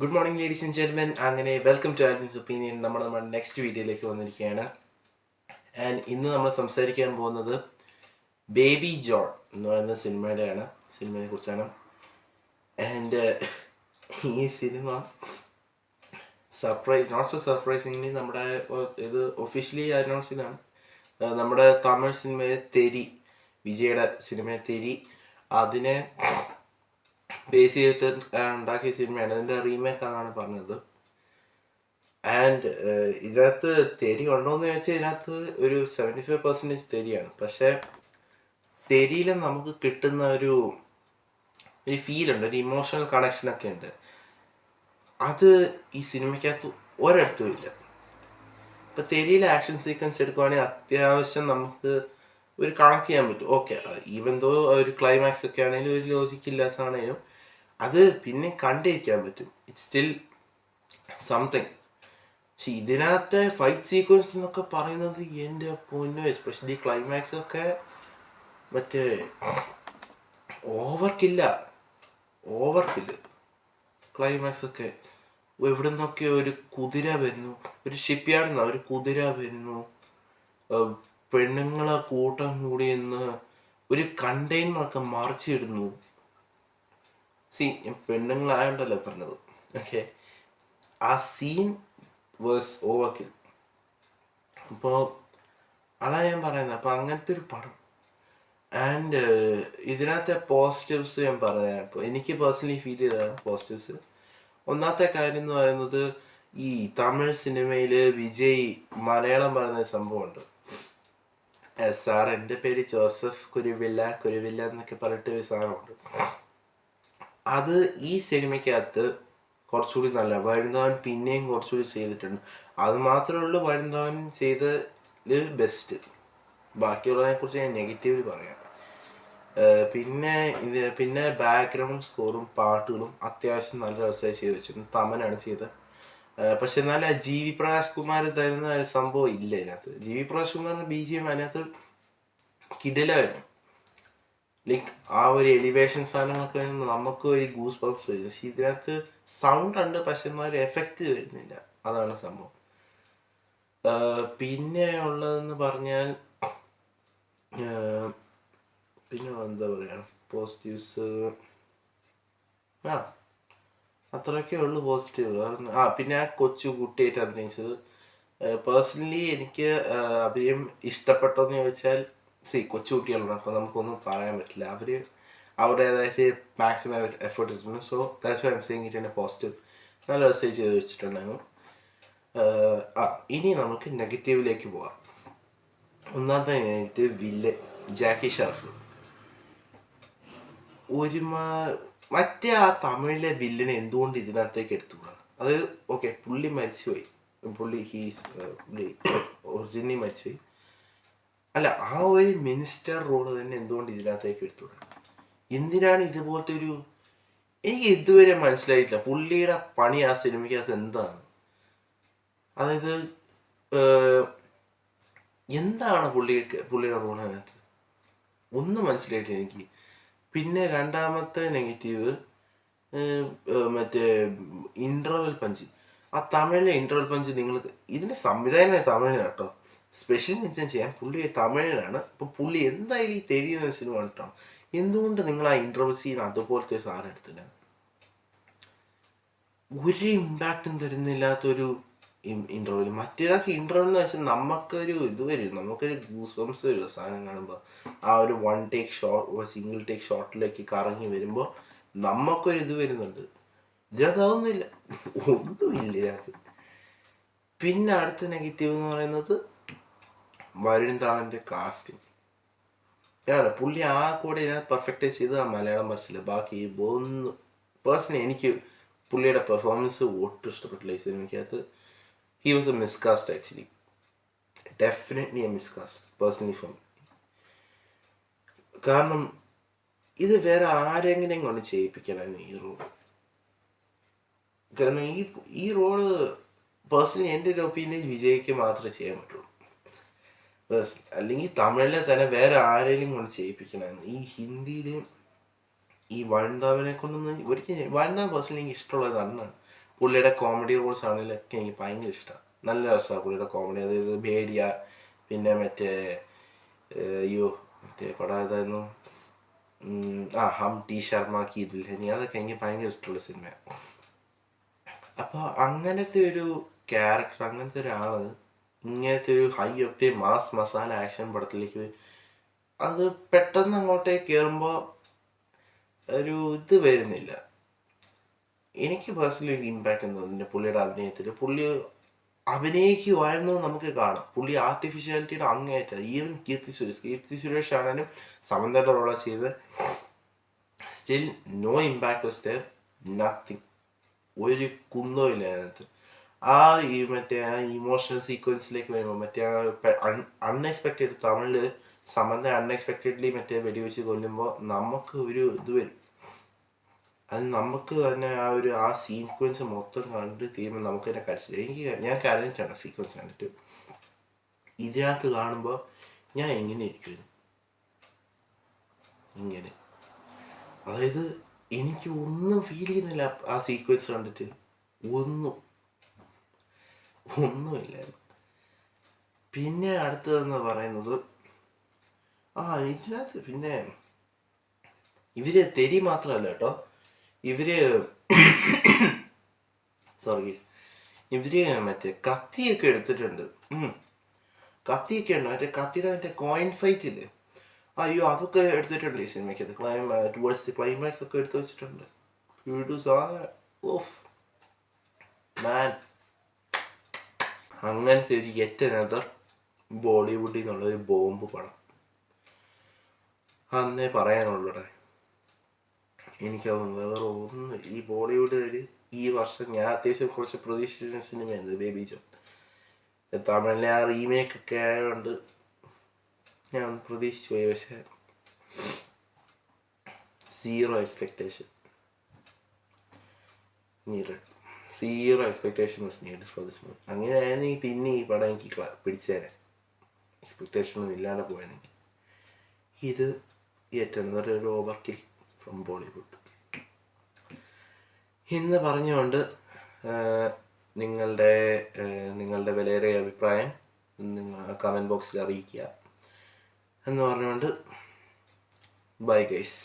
Good morning ladies and gentlemen. അങ്ങനെ welcome to ആൽവിൻസ് opinion. നമ്മുടെ next വീഡിയോയിലേക്ക് വന്നിരിക്കുകയാണ്. ആൻഡ് ഇന്ന് നമ്മൾ സംസാരിക്കാൻ പോകുന്നത് ബേബി ജോൺ എന്ന് പറയുന്ന സിനിമയെ കുറിച്ചാണ്. ആൻഡ് ഈ സിനിമ നോട്ട് സോ സർപ്രൈസിംഗ്ലി നമ്മുടെ ഇത് ഒഫീഷ്യലി അനൗൺസ് ചെയ്താണ്. നമ്മുടെ തമിഴ് സിനിമയെ തെരി, വിജയുടെ സിനിമയെ തെരി, അതിനെ ബേസ് ചെയ്തിട്ട് ഉണ്ടാക്കിയ സിനിമയാണ്. അതിൻ്റെ റീമേക്ക് ആണെന്നാണ് പറഞ്ഞത്. ആൻഡ് ഇതിനകത്ത് തെരി ഉണ്ടോയെന്ന് ചോദിച്ചാൽ ഇതിനകത്ത് ഒരു 75% തെരിയാണ്. പക്ഷേ തെരിയിൽ നമുക്ക് കിട്ടുന്ന ഒരു ഫീലുണ്ട്, ഒരു ഇമോഷണൽ കണക്ഷനൊക്കെ ഉണ്ട്. അത് ഈ സിനിമയ്ക്കകത്ത് ഒരിടത്തും ഇല്ല. ഇപ്പം തെരിയിലെ ആക്ഷൻ സീക്വൻസ് എടുക്കുവാണെങ്കിൽ അത്യാവശ്യം നമുക്ക് ഒരു കണക്ട് ചെയ്യാൻ പറ്റും. ഓക്കെ, ഈവൻ ദോ ഒരു ക്ലൈമാക്സ് ഒക്കെ ആണെങ്കിലും ഒരു ലോജിക്ക് ഇല്ലാത്തതാണെങ്കിലും അത് പിന്നെ കണ്ടിരിക്കാൻ പറ്റും. It's still something. പക്ഷെ ഇതിനകത്തെ ഫൈറ്റ് സീക്വൻസ് എന്നൊക്കെ പറയുന്നത് എൻ്റെ പൊന്നോ, എസ്പെഷ്യലി ക്ലൈമാക്സ് ഒക്കെ മറ്റേ ഓവർക്കില്ല ക്ലൈമാക്സ് ഒക്കെ. എവിടെ നിന്നൊക്കെ ഒരു കുതിര വരുന്നു, ഒരു ഷിപ്പ് യാർഡിൽ നിന്ന് ഒരു കുതിര വരുന്നു, പെണ്ണുങ്ങളെ കൂട്ടം കൂടി നിന്ന് ഒരു കണ്ടെയ്നറൊക്കെ മറിച്ചിടുന്നു. പെണ്ണുങ്ങളായോണ്ടല്ലോ പറഞ്ഞത്. ഓക്കെ, ആ സീൻ വേഴ്സ് ഓവർകിൽ. അപ്പോൾ അതാണ് ഞാൻ പറയുന്നത്. അപ്പോൾ അങ്ങനത്തെ ഒരു പടം. ആൻഡ് ഇതിനകത്തെ പോസിറ്റീവ്സ് ഞാൻ പറയാം. അപ്പോൾ എനിക്ക് പേഴ്സണലി ഫീൽ ചെയ്തതാണ് പോസിറ്റീവ്സ്. ഒന്നാമത്തെ കാര്യം എന്ന് പറയുന്നത്, ഈ തമിഴ് സിനിമയിൽ വിജയ് മലയാളം പറയുന്ന സംഭവമുണ്ട്. സാർ, എൻ്റെ പേര് ജോസഫ് കുരുവില്ല എന്നൊക്കെ പറഞ്ഞിട്ട് ഒരു സാധനമുണ്ട്. അത് ഈ സിനിമയ്ക്കകത്ത് കുറച്ചുകൂടി നല്ല വരുന്നവൻ പിന്നെയും കുറച്ചുകൂടി ചെയ്തിട്ടുണ്ട്. അത് മാത്രമേ ഉള്ളൂ വരുന്നവൻ ചെയ്തതിൽ ബെസ്റ്റ്. ബാക്കിയുള്ളതിനെ കുറിച്ച് ഞാൻ നെഗറ്റീവ് പറയാം. പിന്നെ ബാക്ക്ഗ്രൗണ്ട് സ്കോറും പാട്ടുകളും അത്യാവശ്യം നല്ല രസമായി ചെയ്ത് വെച്ചിട്ടുണ്ട്. തമനാണ് ചെയ്തത്. പക്ഷെ എന്നാൽ ജി വി പ്രകാശ് കുമാർ തരുന്ന ഒരു സംഭവം ഇല്ല ഇതിനകത്ത്. ജി വി പ്രകാശ് കുമാറിന്റെ BGM അതിനകത്ത് കിടിലായിരുന്നു. ലൈക്ക് ആ ഒരു എലിവേഷൻ സാധനങ്ങളൊക്കെ നമുക്ക് ഒരു ഗൂസ് ബംപ്സ് വരും. പക്ഷെ ഇതിനകത്ത് സൗണ്ട് ഉണ്ട്, പക്ഷെ എന്നാൽ എഫക്റ്റ് വരുന്നില്ല. അതാണ് സംഭവം. പിന്നെ ഉള്ളതെന്ന് പറഞ്ഞാൽ പിന്നെ എന്താ പറയുക, പോസിറ്റീവ്സ് അത്രയൊക്കെ ഉള്ളു പോസിറ്റീവ്. പിന്നെ ആ കൊച്ചു കുട്ടിയായിട്ട് അഭിനയിച്ചത് പേഴ്സണലി എനിക്ക് അഭിനയം ഇഷ്ടപ്പെട്ടോന്ന് ചോദിച്ചാൽ കൊച്ചു കുട്ടികളാണ്, അപ്പോൾ നമുക്കൊന്നും പറയാൻ പറ്റില്ല. അവർ അവരുടേതായിട്ട് മാക്സിമം എഫേർട്ട് ഇട്ടിട്ടുണ്ട്. So that's why I am saying it in a positive. നല്ല മെസ്സേജ് ചെയ്ത് വെച്ചിട്ടുണ്ടായിരുന്നു. ഇനി നമുക്ക് നെഗറ്റീവിലേക്ക് പോവാം. ഒന്നാമത്തെ നെഗറ്റീവ് വില്ലൻ ജാക്കി ഷാർഫ്. മറ്റേ ആ തമിഴിലെ വില്ലനെ എന്തുകൊണ്ട് ഇതിനകത്തേക്ക് എടുത്തുകൂടാ? അത് ഓക്കെ, പുള്ളി മരിച്ചുപോയി, പുള്ളി ഒറിജിനലി മരിച്ചുപോയി. അല്ല, ആ ഒരു മിനിസ്റ്റർ റോള് തന്നെ എന്തുകൊണ്ട് ഇതിനകത്തേക്ക് എടുത്തുകൂടാ? എന്തിനാണ് ഇതുപോലത്തെ ഒരു, എനിക്ക് ഇതുവരെ മനസ്സിലായിട്ടില്ല പുള്ളിയുടെ പണി ആ സിനിമയ്ക്കകത്ത് എന്താണ്. അതായത് എന്താണ് പുള്ളിയുടെ റോൾ അതിനകത്ത് ഒന്നും മനസ്സിലായിട്ടില്ല എനിക്ക്. പിന്നെ രണ്ടാമത്തെ നെഗറ്റീവ് മറ്റേ ഇൻ്റർവെൽ പഞ്ച്. ആ തമിഴിലെ ഇൻ്റർവെൽ പഞ്ച് നിങ്ങൾക്ക്, ഇതിൻ്റെ സംവിധാനം തമിഴിനാണ് കേട്ടോ. സ്പെഷ്യൽ മെൻഷൻ ചെയ്യാൻ പുള്ളി തമിഴിനാണ്. അപ്പോൾ പുള്ളി എന്തായാലും ഈ തെരിയുന്ന സിനിമ കേട്ടോ. എന്തുകൊണ്ട് നിങ്ങൾ ആ ഇൻ്റർവെൽ സീൻ അതുപോലത്തെ ഒരു സാധനം എടുത്തില്ല? ഒരു ഇമ്പാക്റ്റും തരുന്നില്ലാത്തൊരു ഇൻ്റർവെൽ. മറ്റേതൊക്കെ ഇൻ്റർവെൽ എന്ന് വെച്ചാൽ നമുക്കൊരു ഇത് വരും, നമുക്കൊരു ഗൂസ് ബംസ് വരും സാധനം കാണുമ്പോൾ. ആ ഒരു സിംഗിൾ ടേക്ക് ഷോട്ടിലേക്ക് കറങ്ങി വരുമ്പോൾ നമുക്കൊരു ഇത് വരുന്നുണ്ട്. ഇതിനകത്ത് അതൊന്നുമില്ല, ഒന്നുമില്ല ഇതിനകത്ത്. പിന്നെ അടുത്ത നെഗറ്റീവ് എന്ന് പറയുന്നത് വരുൺ ധാവൻ്റെ കാസ്റ്റിംഗ്. പുള്ളി ആ കൂടെ ഇതിനകത്ത് പെർഫെക്റ്റ് ചെയ്ത് ആ മലയാളം ഭാഷയില്ല. ബാക്കി ഒന്നും പേഴ്സണലി എനിക്ക് പുള്ളിയുടെ പെർഫോമൻസ് ഒട്ടും ഇഷ്ടപ്പെട്ടില്ല ഈ സിനിമയ്ക്കകത്ത്. He was a miscast actually. Definitely a miscast personally for me. കാരണം ഇത് വേറെ ആരെങ്കിലും കൊണ്ട് ചെയ്യിപ്പിക്കാനായിരുന്നു ഈ റോള്. കാരണം ഈ റോള് പേഴ്സണലി എൻ്റെ ഒരു ഒപ്പീനിയൻ വിജയ്ക്ക് മാത്രമേ ചെയ്യാൻ പറ്റുള്ളൂ. അല്ലെങ്കിൽ തമിഴിലെ തന്നെ വേറെ ആരെങ്കിലും കൊണ്ട് ചെയ്യിപ്പിക്കണമായിരുന്നു. ഈ ഹിന്ദിയിലും ഈ വഴുന്താവിനെ കൊണ്ടൊന്നും ഒരിക്കലും, വഴുന്താവ് പേഴ്സണലി എനിക്ക് ഇഷ്ടമുള്ള നടനാണ്. പുള്ളിയുടെ കോമഡി റോൾസ് ആണെങ്കിലൊക്കെ എനിക്ക് ഭയങ്കര ഇഷ്ടമാണ്. നല്ല രസമാണ് പുള്ളിയുടെ കോമഡി. അതായത് ഭേഡിയ, പിന്നെ മറ്റേ അയ്യോ മറ്റേ പടം ഏതായിരുന്നു, ഹം ടി ശർമ്മ കി ദുൽഹനി, അതൊക്കെ എനിക്ക് ഭയങ്കര ഇഷ്ടമുള്ള സിനിമയാണ്. അപ്പോൾ അങ്ങനത്തെ ഒരു ക്യാരക്ടർ, അങ്ങനത്തെ ഒരാൾ ഇങ്ങനത്തെ ഒരു high octane mass masala action പടത്തിലേക്ക് അത് പെട്ടെന്ന് അങ്ങോട്ടേക്ക് കയറുമ്പോൾ ഒരു ഇത് വരുന്നില്ല. എനിക്ക് പേഴ്സണലി ഒരു ഇമ്പാക്റ്റ് എന്ന് തോന്നുന്നു പുള്ളിയുടെ അഭിനയത്തിൽ. പുള്ളി അഭിനയിക്കുമായിരുന്നു നമുക്ക് കാണാം. പുള്ളി ആർട്ടിഫിഷ്യാലിറ്റിയുടെ അങ്ങേയറ്റം. ഈവൻ കീർത്തി സുരേഷ് ആണെങ്കിലും സമന്തയുടെ റോള ചെയ്ത് still no impact was there, nothing. ഒരു കുന്തോ ഇല്ല അതിനകത്ത്. ഈ മറ്റേ ആ ഇമോഷണൽ സീക്വൻസിലേക്ക് വരുമ്പോൾ മറ്റേ അൺഎക്സ്പെക്റ്റഡ് തമിഴിൽ സമന്ത അൺഎക്സ്പെക്റ്റഡ്ലി മറ്റേ വെടിവെച്ച് കൊല്ലുമ്പോൾ നമുക്ക് ഒരു ഇത് വരും. അത് നമുക്ക് തന്നെ ആ സീക്വൻസ് മൊത്തം കണ്ട് തീരുമ്പോൾ നമുക്ക് തന്നെ കരച്ചില്ല. ഞാൻ കരഞ്ഞിട്ടാണ് സീക്വൻസ് കണ്ടിട്ട്. ഇതിനകത്ത് കാണുമ്പോൾ ഞാൻ എങ്ങനെ ഇരിക്കുന്നു ഇങ്ങനെ, അതായത് എനിക്ക് ഒന്നും ഫീൽ ചെയ്യുന്നില്ല ആ സീക്വൻസ് കണ്ടിട്ട്. ഒന്നുമില്ലായിരുന്നു. പിന്നെ അടുത്തതെന്ന് പറയുന്നത് ഇതിനകത്ത് പിന്നെ ഇവര് തെരി മാത്രമല്ല കേട്ടോ, ഇവര് മറ്റേ കത്തിയൊക്കെ എടുത്തിട്ടുണ്ട്. കത്തിയൊക്കെ ഉണ്ട്. കത്തിയുടെ മറ്റേ കോയിൻ ഫൈറ്റ് ഇല്ലേ, അയ്യോ അതൊക്കെ എടുത്തിട്ടുണ്ട് ഈ സിനിമയ്ക്കത്. ടുവേർഡ്സ് ദി ക്ലൈമാക്സ് ഒക്കെ എടുത്തു വെച്ചിട്ടുണ്ട്. അങ്ങനത്തെ ഒരു യെറ്റ് അനദർ ബോളിവുഡിൽ നിന്നുള്ളൊരു ബോംബ് പടം അന്നേ പറയാനുള്ളൂടെ. എനിക്കതൊന്നും വേറെ ഒന്നും. ഈ ബോളിവുഡിൽ ഈ വർഷം ഞാൻ അത്യാവശ്യം കുറച്ച് പ്രതീക്ഷിച്ച സിനിമയായിരുന്നു ബേബി ജോൺ. തമിഴിലെ ആ റീമേക്ക് ഒക്കെ ആയതുകൊണ്ട് ഞാൻ പ്രതീക്ഷിച്ചു പോയി. പക്ഷേ zero expectation was needed for this movie. അങ്ങനെയായിരുന്നെങ്കിൽ പിന്നെ ഈ പടം എനിക്ക് പിടിച്ചേനെ. എക്സ്പെക്ടേഷനൊന്നും ഇല്ലാണ്ട് പോയെന്നെങ്കിൽ. ഇത് ഏറ്റവും ഒരു ഓവർകിൽ ഫ്രം ബോളിവുഡ് എന്ന് പറഞ്ഞുകൊണ്ട് നിങ്ങളുടെ വിലയേറിയ അഭിപ്രായം നിങ്ങൾ കമൻറ്റ് ബോക്സിൽ അറിയിക്കുക എന്ന് പറഞ്ഞുകൊണ്ട് ബൈ ഗൈസ്.